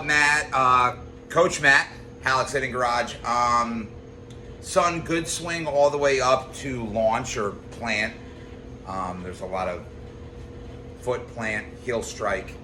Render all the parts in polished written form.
Matt, Coach Matt, Halleck's Hitting Garage. Son, good swing all the way up to launch or plant. There's a lot of foot plant, heel strike.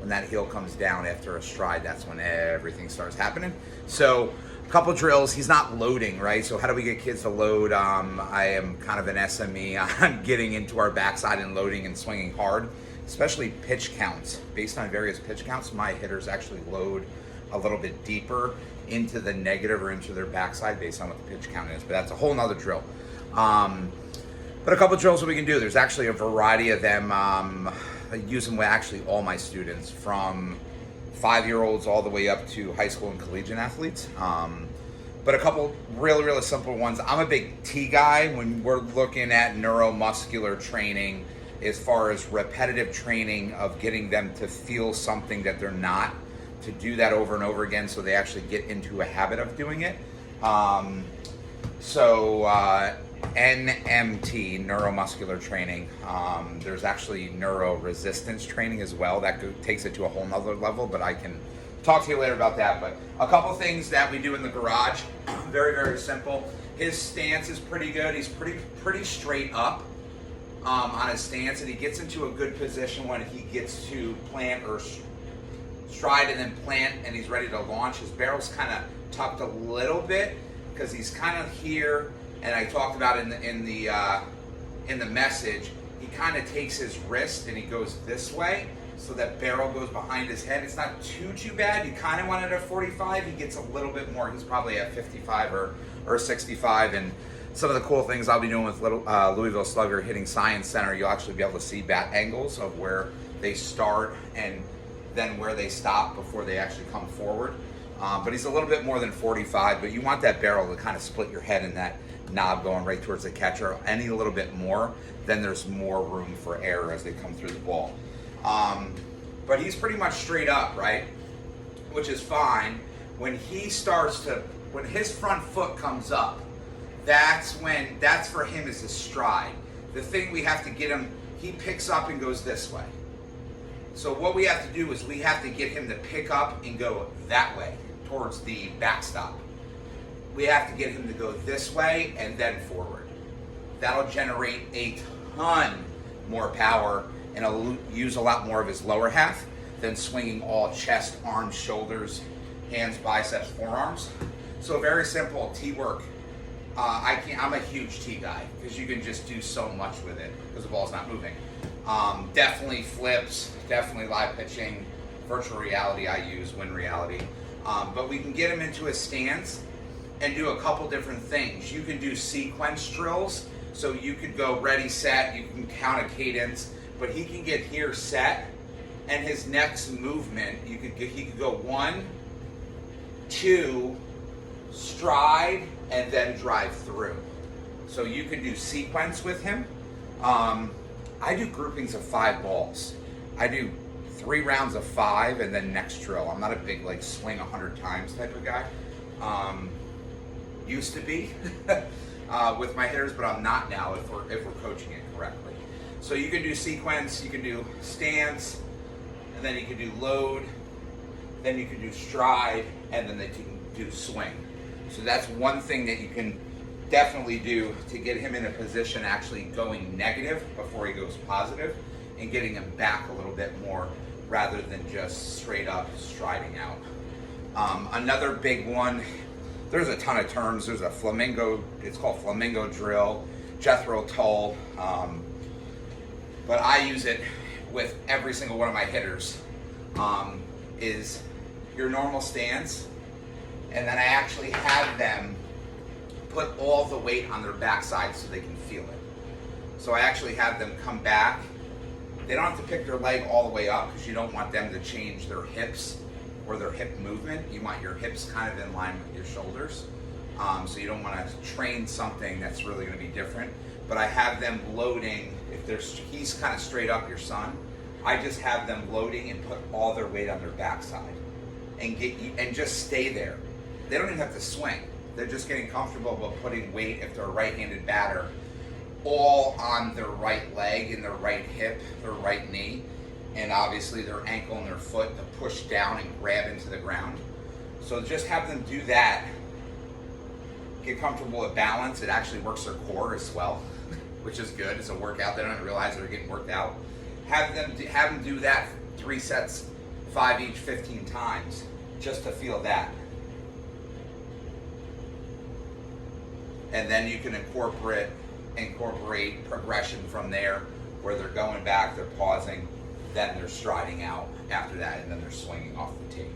When that heel comes down after a stride, that's when everything starts happening. So a couple drills. He's not loading, right? So how do we get kids to load? I am kind of an SME on getting into our backside and loading and swinging hard, especially pitch counts. Based on various pitch counts, my hitters actually load a little bit deeper into the negative or into their backside based on what the pitch count is. But that's a whole nother drill. But a couple drills that we can do. There's actually a variety of them. I use them with actually all my students, from 5-year-olds all the way up to high school and collegiate athletes. But a couple really simple ones. I'm a big T guy when we're looking at neuromuscular training, as far as repetitive training of getting them to feel something that they're not, to do that over and over again so they actually get into a habit of doing it. NMT, neuromuscular training. There's actually neuro resistance training as well. That takes it to a whole nother level, but I can talk to you later about that. But a couple things that we do in the garage, very simple. His stance is pretty good. He's pretty straight up on his stance, and he gets into a good position when he gets to plant or stride and then plant, and he's ready to launch. His barrel's kind of tucked a little bit because he's kind of here. And I talked about in the message, he kind of takes his wrist and he goes this way, so that barrel goes behind his head. It's not too bad. You kind of want it at 45. He gets a little bit more. He's probably at 55 or 65. And some of the cool things I'll be doing with Louisville Slugger Hitting Science Center, you'll actually be able to see bat angles of where they start and then where they stop before they actually come forward. But he's a little bit more than 45, but you want that barrel to kind of split your head in that knob going right towards the catcher. Any little bit more, then there's more room for error as they come through the ball. But he's pretty much straight up, right? Which is fine. When his front foot comes up, that's for him is a stride. The thing we have to get him, he picks up and goes this way. So what we have to do is we have to get him to pick up and go that way towards the backstop. We have to get him to go this way and then forward. That'll generate a ton more power, and it'll use a lot more of his lower half than swinging all chest, arms, shoulders, hands, biceps, forearms. So very simple T work. I'm a huge T guy because you can just do so much with it because the ball's not moving. Definitely flips, definitely live pitching, virtual reality I use, win reality. But we can get him into a stance and do a couple different things. You can do sequence drills, so you could go ready, set, you can count a cadence, but he can get here set, and his next movement, he could go 1, 2, stride, and then drive through. So you can do sequence with him. I do groupings of 5 balls. I do 3 rounds of 5 and then next drill. I'm not a big swing 100 times type of guy. Used to be with my hitters, but I'm not now if we're coaching it correctly. So you can do sequence, you can do stance, and then you can do load, then you can do stride, and then you can do swing. So that's one thing that you can definitely do to get him in a position actually going negative before he goes positive, and getting him back a little bit more rather than just straight up striding out. Another big one, there's a ton of terms. There's a flamingo, it's called flamingo drill, Jethro Tull, but I use it with every single one of my hitters, is your normal stance, and then I actually have them put all the weight on their backside so they can feel it. So I actually have them come back. They don't have to pick their leg all the way up because you don't want them to change their hips or their hip movement. You want your hips kind of in line with your shoulders. So you don't want to train something that's really going to be different. But I have them loading, he's kind of straight up, your son, I just have them loading and put all their weight on their backside and just stay there. They don't even have to swing. They're just getting comfortable with putting weight, if they're a right-handed batter, all on their right leg and their right hip, their right knee, and obviously their ankle and their foot to push down and grab into the ground. So just have them do that. Get comfortable with balance. It actually works their core as well, which is good. It's a workout. They don't realize they're getting worked out. Have them do that 3 sets, 5 each, 15 times, just to feel that. And then you can incorporate progression from there, where they're going back, they're pausing, then they're striding out after that, and then they're swinging off the tee.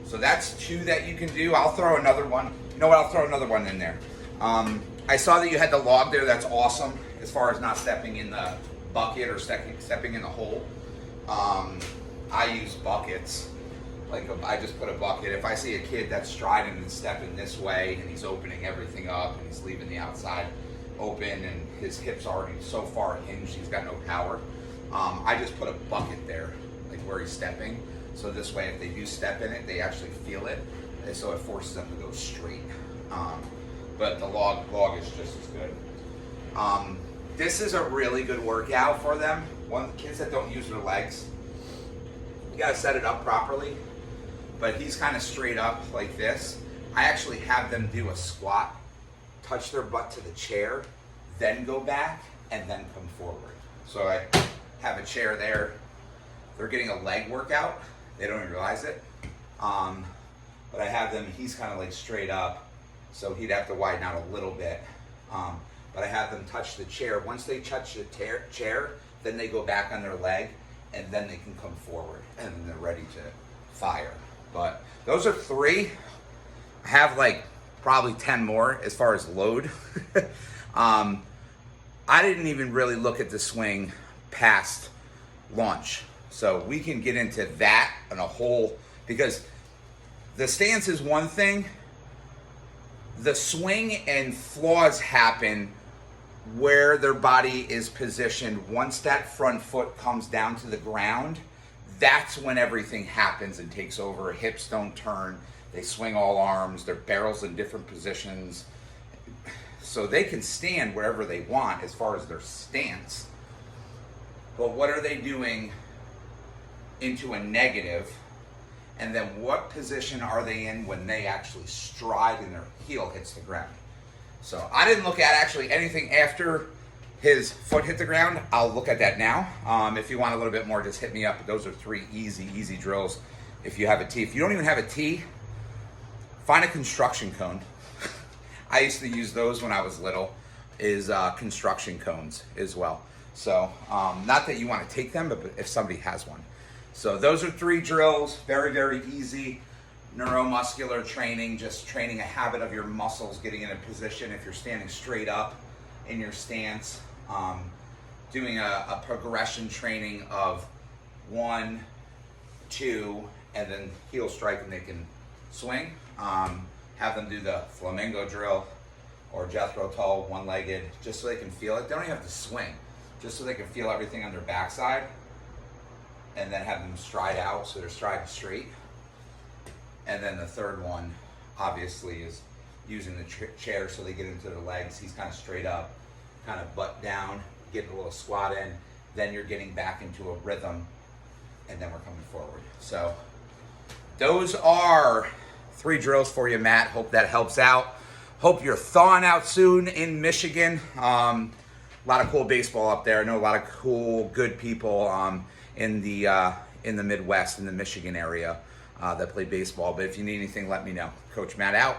So that's 2 that you can do. I'll throw another one. You know what? I'll throw another one in there. I saw that you had the log there. That's awesome as far as not stepping in the bucket or stepping in the hole. I use buckets. Like I just put a bucket. If I see a kid that's striding and stepping this way and he's opening everything up and he's leaving the outside open and his hips already so far hinged, he's got no power. I just put a bucket there, like where he's stepping. So this way, if they do step in it, they actually feel it. And so it forces them to go straight. But the log is just as good. This is a really good workout for them. One of the kids that don't use their legs, you gotta set it up properly. But he's kind of straight up like this. I actually have them do a squat, touch their butt to the chair, then go back, and then come forward. So I have a chair there. They're getting a leg workout. They don't even realize it. But I have them, he's kind of like straight up, so he'd have to widen out a little bit. But I have them touch the chair. Once they touch the chair, then they go back on their leg, and then they can come forward, and then they're ready to fire. But those are 3. I have like probably 10 more as far as load. I didn't even really look at the swing past launch. So we can get into that and a whole, because the stance is one thing. The swing and flaws happen where their body is positioned. Once that front foot comes down to the ground, that's when everything happens and takes over. Hips don't turn. They swing all arms. Their barrel's in different positions. So they can stand wherever they want as far as their stance. But what are they doing into a negative? And then what position are they in when they actually stride and their heel hits the ground? So I didn't look at actually anything after his foot hit the ground. I'll look at that now. If you want a little bit more, just hit me up. But those are 3 easy drills if you have a tee. If you don't even have a tee, find a construction cone. I used to use those when I was little, is construction cones as well. So not that you want to take them, but if somebody has one. So those are 3 drills, very easy. Neuromuscular training, just training a habit of your muscles, getting in a position if you're standing straight up in your stance. Doing a progression training of 1, 2, and then heel strike and they can swing. Have them do the flamingo drill or Jethro Tull, one-legged, just so they can feel it. They don't even have to swing, just so they can feel everything on their backside. And then have them stride out, so they're striding straight. And then the third one, obviously, is using the chair so they get into their legs. He's kind of straight up, kind of butt down, getting a little squat in. Then you're getting back into a rhythm, and then we're coming forward. So those are 3 drills for you, Matt. Hope that helps out. Hope you're thawing out soon in Michigan. A lot of cool baseball up there. I know a lot of cool, good people in the Midwest, in the Michigan area that play baseball. But if you need anything, let me know. Coach Matt out.